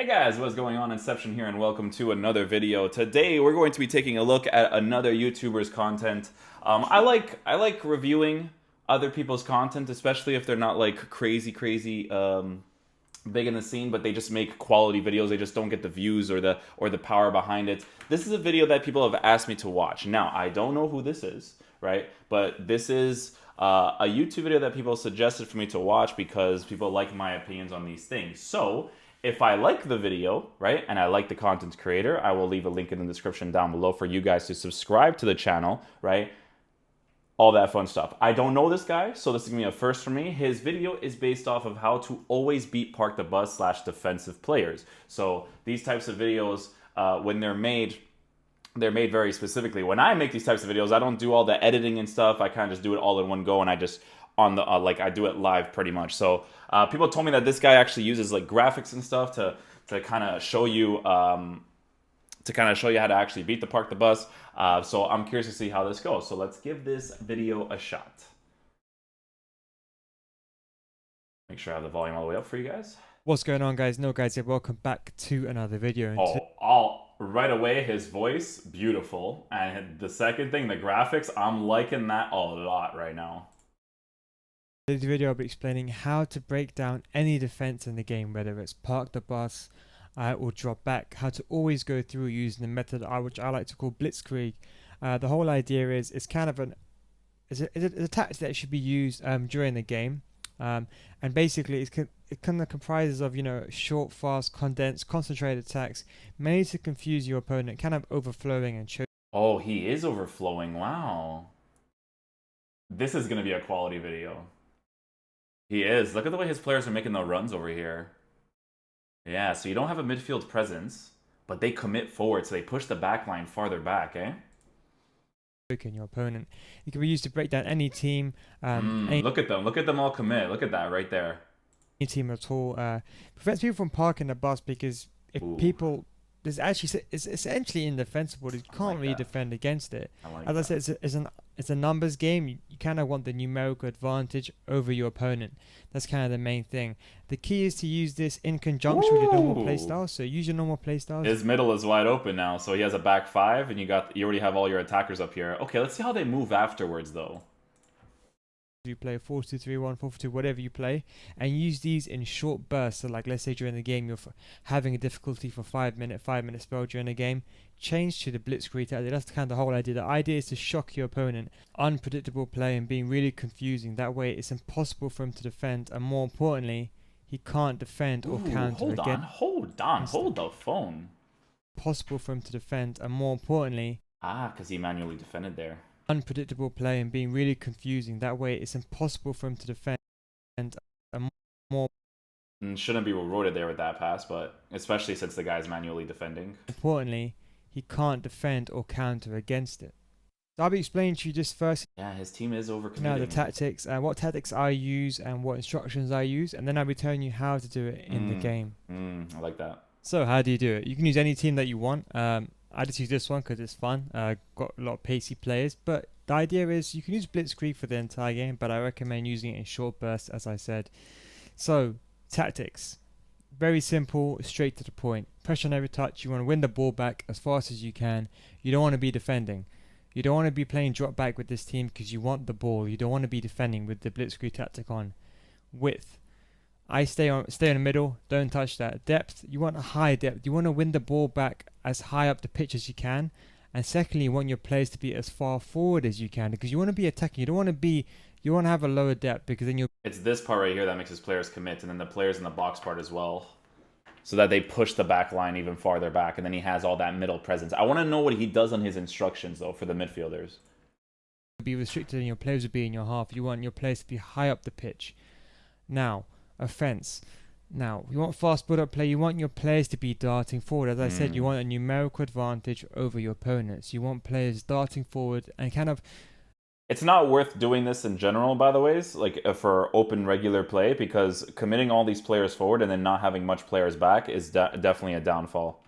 Hey guys, what's going on? Inception here and welcome to another video. Today we're going to be taking a look at another YouTuber's content. I like reviewing other people's content, especially if they're not like crazy big in the scene, but they just make quality videos. They just don't get the views or the power behind it. This is a video that people have asked me to watch. Now, I don't know who this is, right? But this is a YouTube video that people suggested for me to watch because people like my opinions on these things. So if I like the video, right, and I like the content creator, I will leave a link in the description down below for you guys to subscribe to the channel, right? All that fun stuff. I don't know this guy, so this is gonna be a first for me. His video is based off of how to always beat park the bus / defensive players. So these types of videos, when they're made very specifically. When I make these types of videos, I don't do all the editing and stuff. I kind of just do it all in one go, and I just I do it live pretty much. So people told me that this guy actually uses like graphics and stuff to kind of show you how to actually beat the park the bus. So I'm curious to see how this goes. So let's give this video a shot. Make sure I have the volume all the way up for you guys. What's going on, guys? No, guys, welcome back to another video. Right away, his voice, beautiful. And the second thing, the graphics, I'm liking that a lot right now. In this video, I'll be explaining how to break down any defense in the game, whether it's park the bus or drop back, how to always go through using the method which I like to call Blitzkrieg. The whole idea is it's kind of it's a tactic that should be used during the game. And basically it kind of comprises of, short, fast, condensed, concentrated attacks, mainly to confuse your opponent, kind of overflowing and choke. Oh, he is overflowing. Wow. This is going to be a quality video. He is. Look at the way his players are making the runs over here. Yeah, so you don't have a midfield presence, but they commit forward, so they push the back line farther back, eh? Your opponent. It can be used to break down any team. Look at them. Look at them all commit. Look at that right there. Any team at all. Prevents people from parking the bus because if people... it's essentially indefensible. You can't really defend against it. As I said, it's a numbers game. You kind of want the numerical advantage over your opponent. That's kind of the main thing. The key is to use this in conjunction with your normal playstyle. So use your normal playstyle. His middle is wide open now, so he has a back five, and you already have all your attackers up here. Okay, let's see how they move afterwards, though. You play 4-2-3-1, 4-4-2, whatever you play, and use these in short bursts. So like, let's say during the game you're having a difficulty for 5-minute spell during the game, change to the Blitzkrieg tactic. That's kind of the whole idea. The idea is to shock your opponent. Unpredictable play and being really confusing. That way it's impossible for him to defend, and more importantly, he can't defend or counter again. Hold the phone. Possible for him to defend, and more importantly... because he manually defended there. Unpredictable play and being really confusing. That way it's impossible for him to defend, and more shouldn't be rewarded there with that pass, but especially since the guy's manually defending. Importantly, he can't defend or counter against it. So I'll be explaining to you just first. Yeah, his team is overcommitting. Now the tactics, what tactics I use and what instructions I use, and then I'll be telling you how to do it in the game. I like that. So how do you do it? You can use any team that you want. I just use this one because it's fun. Got a lot of pacey players, but the idea is you can use Blitzkrieg for the entire game, but I recommend using it in short bursts, as I said. So, tactics. Very simple, straight to the point. Pressure on every touch. You want to win the ball back as fast as you can. You don't want to be defending. You don't want to be playing drop back with this team because you want the ball. You don't want to be defending with the Blitzkrieg tactic on. Width. I stay in the middle, don't touch that. Depth, you want a high depth. You want to win the ball back as high up the pitch as you can. And secondly, you want your players to be as far forward as you can because you want to be attacking. You want to have a lower depth because then it's this part right here that makes his players commit, and then the players in the box part as well. So that they push the back line even farther back, and then he has all that middle presence. I want to know what he does on his instructions, though, for the midfielders. Be restricted and your players will be in your half. You want your players to be high up the pitch. Now, offense. Now, you want fast build-up play. You want your players to be darting forward. As I said, you want a numerical advantage over your opponents. You want players darting forward and kind of... It's not worth doing this in general, by the way, like for open regular play, because committing all these players forward and then not having much players back is definitely a downfall.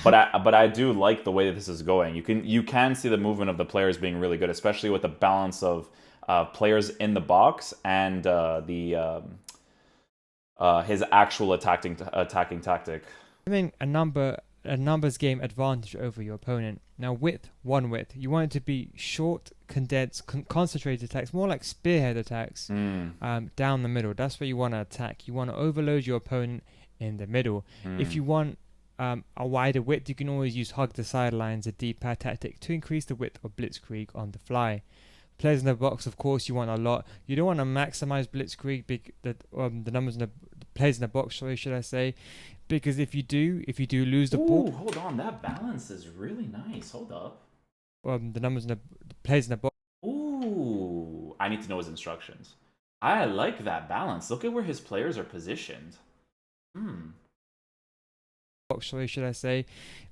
But I do like the way that this is going. You can see the movement of the players being really good, especially with the balance of players in the box and his actual attacking tactic. having a numbers game advantage over your opponent. Now one width, you want it to be short, condensed, concentrated attacks, more like spearhead attacks, down the middle. That's where you want to attack. You want to overload your opponent in the middle. If you want a wider width, you can always use hug the sidelines, a D-pad tactic, to increase the width of Blitzkrieg on the fly. Players in the box, of course, you want a lot. You don't want to maximize Blitzkrieg, the numbers in the players in the box, sorry, should I say? Because if you do lose the ball. Hold on, that balance is really nice. Hold up. The numbers in the players in the box. Ooh, I need to know his instructions. I like that balance. Look at where his players are positioned. Box, sorry, should I say?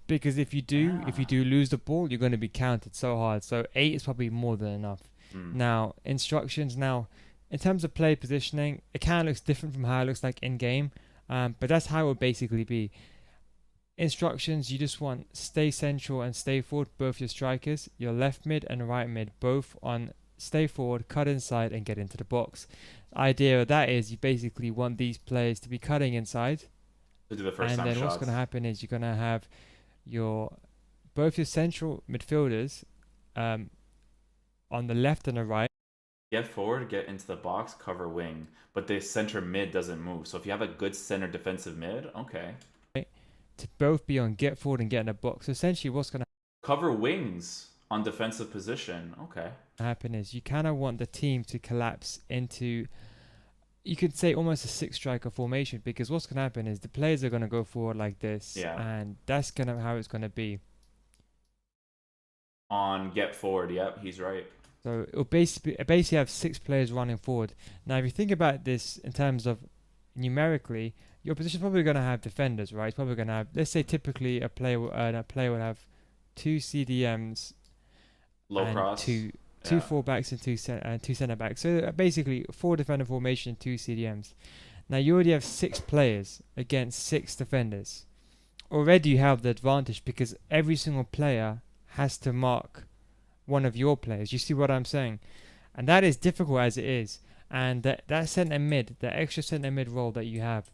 Because if you do lose the ball, you're going to be counted so hard. So 8 is probably more than enough. Now, instructions. Now, in terms of play positioning, it kind of looks different from how it looks like in game. But that's how it would basically be. Instructions, you just want stay central and stay forward, both your strikers, your left mid and right mid, both on stay forward, cut inside and get into the box. The idea of that is you basically want these players to be cutting inside. To do the first and time then shots. What's going to happen is you're going to have both your central midfielders on the left and the right. Get forward, get into the box, cover wing. But the center mid doesn't move. So if you have a good center defensive mid, okay. To both be on get forward and get in the box. So essentially what's going to cover wings on defensive position. Okay. happen is you kind of want the team to collapse into, you could say, almost a 6-striker formation, because what's going to happen is the players are going to go forward like this. Yeah. And that's kind of how it's going to be. On get forward, yep, he's right. So it'll basically have 6 players running forward. Now, if you think about this in terms of numerically, your position's probably going to have defenders, right? It's probably going to have, let's say, typically a player would have 2 CDMs, low and cross, two fullbacks and 2 centre backs. So basically, 4 defender formation, 2 CDMs. Now you already have 6 players against 6 defenders. Already you have the advantage because every single player has to mark one of your players. You see what I'm saying? And that is difficult as it is. And that centre mid, the extra centre mid role that you have,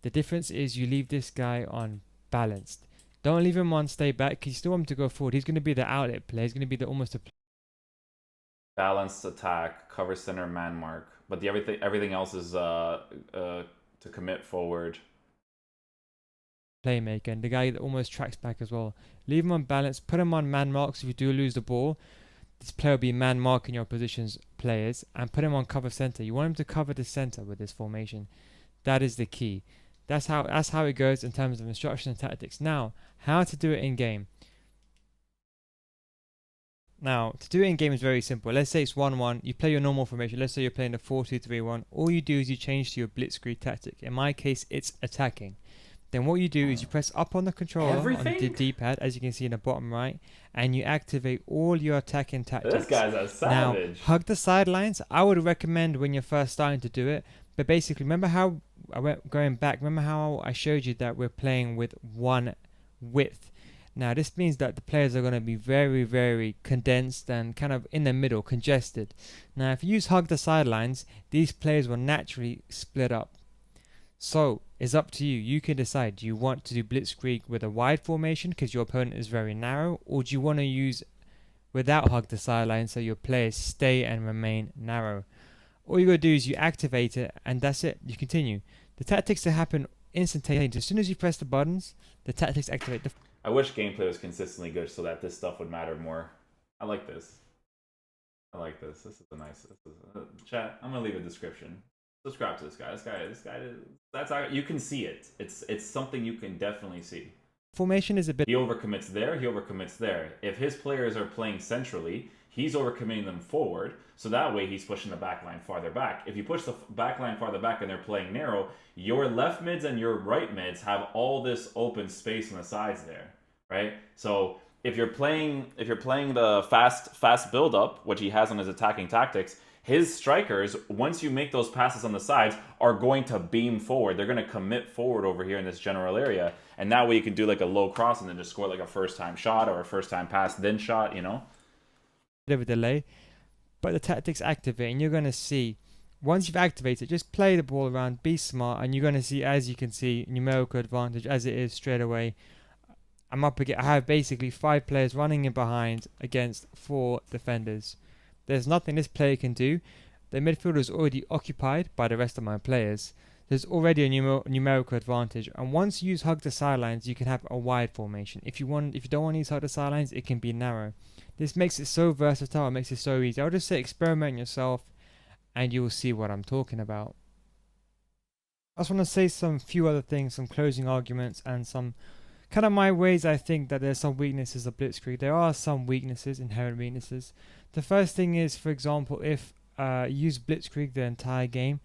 the difference is you leave this guy on balanced. Don't leave him on stay back, because you still want him to go forward. He's going to be the outlet player. He's going to be almost a balanced attack, cover center, man mark. But the everything else is to commit forward. Playmaker, and the guy that almost tracks back as well. Leave him on balance, put him on man marks. If you do lose the ball, this player will be man marking your position's players, and put him on cover center. You want him to cover the center with this formation. That is the key. That's how it goes in terms of instruction and tactics. Now, how to do it in game. Now, to do it in game is very simple. Let's say it's 1-1. You play your normal formation. Let's say you're playing a 4-2-3-1. All you do is you change to your Blitzkrieg tactic. In my case, it's attacking. Then what you do is you press up on the controller on the D-pad, as you can see in the bottom right, and you activate all your attacking tactics. This guy's a savage. Now, hug the sidelines. I would recommend when you're first starting to do it. But basically, remember how remember how I showed you that we're playing with 1 width. Now, this means that the players are going to be very, very condensed and kind of in the middle, congested. Now, if you use hug the sidelines, these players will naturally split up. So, it's up to you. You can decide, do you want to do Blitzkrieg with a wide formation because your opponent is very narrow, or do you want to use without hug the sideline so your players stay and remain narrow? All you got to do is you activate it, and that's it. You continue. The tactics that happen instantaneously. As soon as you press the buttons, the tactics activate. I wish gameplay was consistently good so that this stuff would matter more. I like this. This is a nice. Chat. I'm gonna leave a description. Subscribe to this guy. This guy. That's how you can see it. It's something you can definitely see. Formation is a bit. He overcommits there. He overcommits there. If his players are playing centrally, he's overcommitting them forward. So that way he's pushing the back line farther back. If you push the back line farther back and they're playing narrow, your left mids and your right mids have all this open space on the sides there, right? So if you're playing the fast build up, which he has on his attacking tactics, his strikers, once you make those passes on the sides, are going to beam forward. They're going to commit forward over here in this general area. And that way you can do like a low cross and then just score like a first time shot or a first time pass, then shot, you know? Bit of a delay. But the tactics activate, and you're going to see once you've activated, just play the ball around, be smart, and you're going to see, as you can see, numerical advantage as it is straight away. I have basically 5 players running in behind against 4 defenders. There's nothing this player can do. The midfielder is already occupied by the rest of my players. There's already a numerical advantage, and once you use hug the sidelines, you can have a wide formation. If you don't want to use hug the sidelines, it can be narrow. This makes it so versatile. It makes it so easy. I'll just say experiment yourself, and you will see what I'm talking about. I just want to say some few other things, some closing arguments, and some kind of my ways. I think that there's some weaknesses of Blitzkrieg. There are some weaknesses, inherent weaknesses. The first thing is, for example, if you use Blitzkrieg the entire game,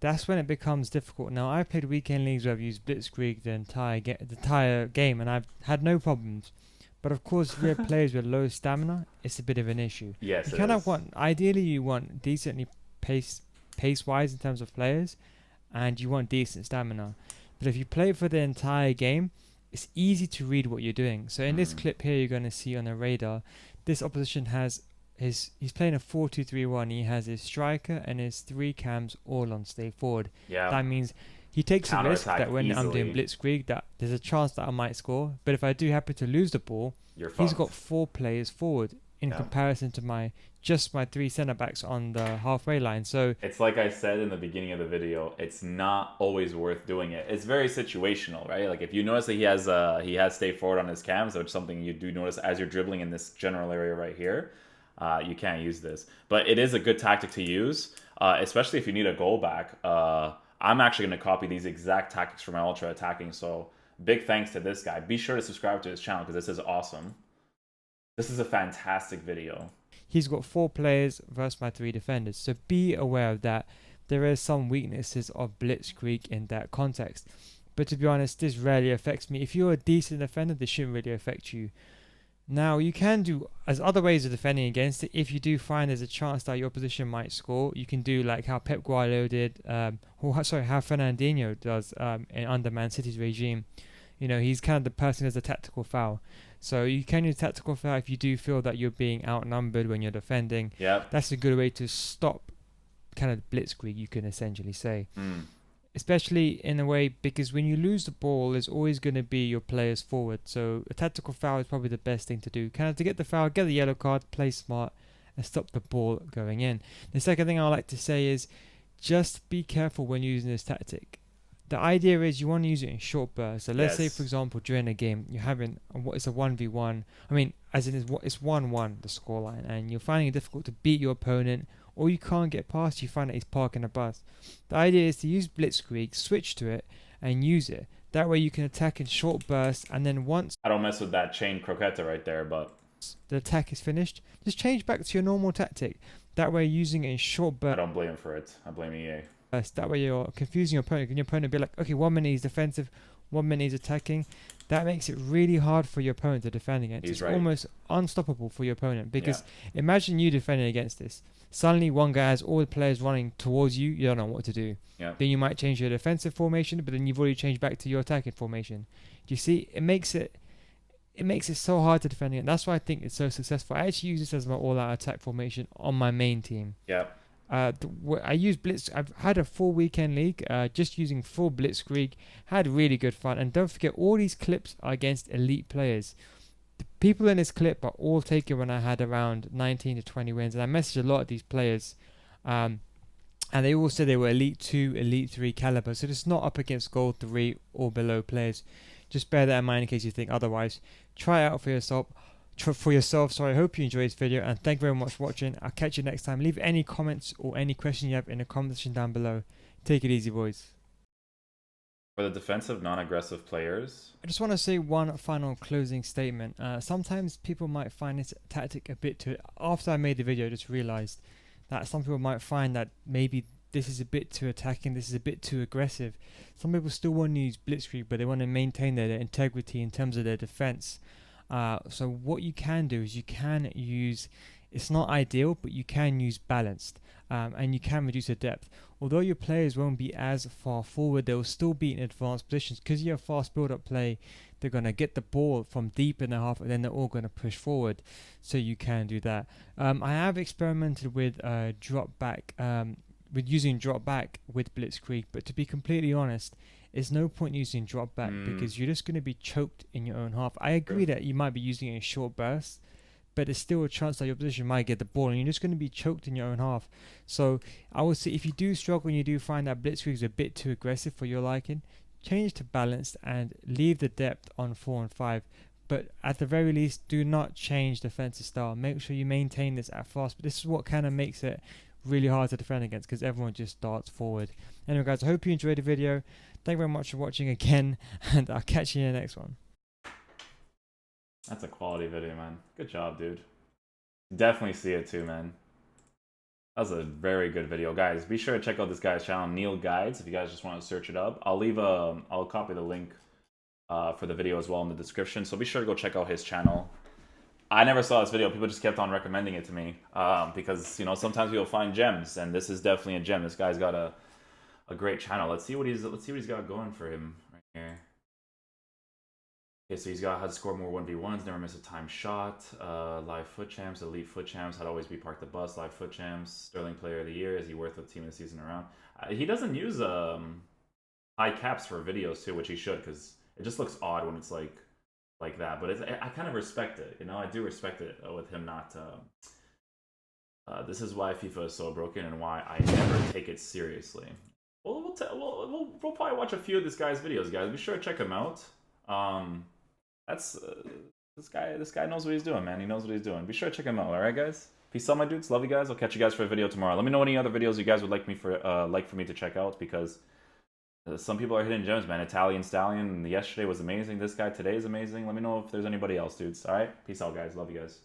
that's when it becomes difficult. Now, I've played weekend leagues where I've used Blitzkrieg the entire game, and I've had no problems. But of course, if you have players with low stamina, it's a bit of an issue. Yes, you kind of ideally, you want decently pace-wise in terms of players, and you want decent stamina. But if you play for the entire game, it's easy to read what you're doing. So in this clip here, you're going to see on the radar, this opposition has he's playing a 4-2-3-1. He has his striker and his 3 cams all on stay forward. Yeah. That means he takes a risk that when easily. I'm doing Blitzkrieg, that there's a chance that I might score. But if I do happen to lose the ball, he's got 4 players forward in comparison to my 3 centre backs on the halfway line. So it's like I said in the beginning of the video, it's not always worth doing it. It's very situational, right? Like if you notice that he has stay forward on his cams, which is something you do notice as you're dribbling in this general area right here, you can't use this. But it is a good tactic to use, especially if you need a goal back. I'm actually going to copy these exact tactics for my ultra attacking. So big thanks to this guy. Be sure to subscribe to his channel because this is awesome. This is a fantastic video. He's got 4 players versus my 3 defenders. So be aware of that. There is some weaknesses of Blitzkrieg in that context. But to be honest, this rarely affects me. If you're a decent defender, this shouldn't really affect you. Now, you can do as other ways of defending against it. If you do find there's a chance that your opposition might score, you can do like how Pep Guardiola did, how Fernandinho does under Man City's regime. You know, he's kind of the person who has a tactical foul. So you can use tactical foul if you do feel that you're being outnumbered when you're defending. Yeah, that's a good way to stop kind of Blitzkrieg, you can essentially say. Especially in a way, because when you lose the ball, there's always going to be your players forward. So a tactical foul is probably the best thing to do. Kind of to get the foul, get the yellow card, play smart, and stop the ball going in. The second thing I like to say is just be careful when using this tactic. The idea is you want to use it in short bursts. So let's say, for example, during a game, you're having it's a 1v1. I mean, as in it's 1-1, the scoreline, and you're finding it difficult to beat your opponent, or you can't get past, you find that he's parking a bus. The idea is to use Blitzkrieg, switch to it, and use it. That way you can attack in short bursts, and then once... I don't mess with that chain croqueta right there, but... the attack is finished, just change back to your normal tactic. That way using it in short bursts... I don't blame him for it. I blame EA. That way you're confusing your opponent. And your opponent will be like, okay, 1 minute he's defensive, 1 minute he's attacking. That makes it really hard for your opponent to defend against. It's almost unstoppable for your opponent, because imagine you defending against this. Suddenly one guy has all the players running towards you. You don't know what to do. Then you might change your defensive formation, but then you've already changed back to your attacking formation. Do you see? It makes it so hard to defend against. That's why I think it's so successful. I actually use this as my all-out attack formation on my main team. I use Blitz. I've had a full weekend league just using full Blitzkrieg. Had really good fun. And don't forget, all these clips are against elite players. The people in this clip are all taken when I had around 19 to 20 wins. And I messaged a lot of these players. And they all said they were Elite 2, Elite 3 caliber. So it's not up against Gold 3 or below players. Just bear that in mind in case you think otherwise. Try it out for yourself. I hope you enjoyed this video, and thank you very much for watching. I'll catch you next time. Leave any comments or any questions you have in the comment section down below. Take it easy, boys. For the defensive, non-aggressive players, I just want to say one final closing statement. Sometimes people might find this tactic a bit too... After I made the video, I just realized that some people might find that maybe this is a bit too attacking, this is a bit too aggressive. Some people still want to use Blitzkrieg, but they want to maintain their integrity in terms of their defense. So what you can do is you can use, it's not ideal, but you can use balanced, and you can reduce the depth. Although your players won't be as far forward, they'll still be in advanced positions. Because you have fast build-up play, they're going to get the ball from deep in the half, and then they're all going to push forward. So you can do that. I have experimented with drop back with using drop back with Blitzkrieg. But to be completely honest, there's no point using drop back because you're just going to be choked in your own half. I agree that you might be using it in short bursts, but there's still a chance that your opposition might get the ball and you're just going to be choked in your own half. So I would say if you do struggle and you do find that Blitzkrieg is a bit too aggressive for your liking, change to balanced and leave the depth on 4 and 5. But at the very least, do not change defensive style. Make sure you maintain this at fast. But this is what kind of makes it really hard to defend against because everyone just darts forward. Anyway, guys, I hope you enjoyed the video. Thank you very much for watching again, and I'll catch you in the next one. That's a quality video, man. Good job, dude. Definitely see it too, man. That was a very good video, guys. Be sure to check out this guy's channel, Neil Guides, if you guys just want to search it up. I'll copy the link for the video as well in the description. So be sure to go check out his channel. I never saw this video. People just kept on recommending it to me because, you know, sometimes you'll find gems, and this is definitely a gem. This guy's got a great channel. Let's see what he's got going for him right here. Okay, so he's got how to score more 1v1s, never miss a time shot, live foot champs, elite foot champs, how to always be parked the bus, live foot champs, Sterling player of the year, is he worth a team of the season around? He doesn't use high caps for videos too, which he should, because it just looks odd when it's like that. But I kind of respect it, you know. I do respect it with him not. This is why FIFA is so broken and why I never take it seriously. We'll probably watch a few of this guy's videos, guys. Be sure to check him out. This guy knows what he's doing, man. He knows what he's doing. Be sure to check him out. All right, guys. Peace out, my dudes. Love you guys. I'll catch you guys for a video tomorrow. Let me know any other videos you guys would like for me to check out, because some people are hitting gems, man. Italian Stallion yesterday was amazing. This guy today is amazing. Let me know if there's anybody else, dudes. All right. Peace out, guys. Love you guys.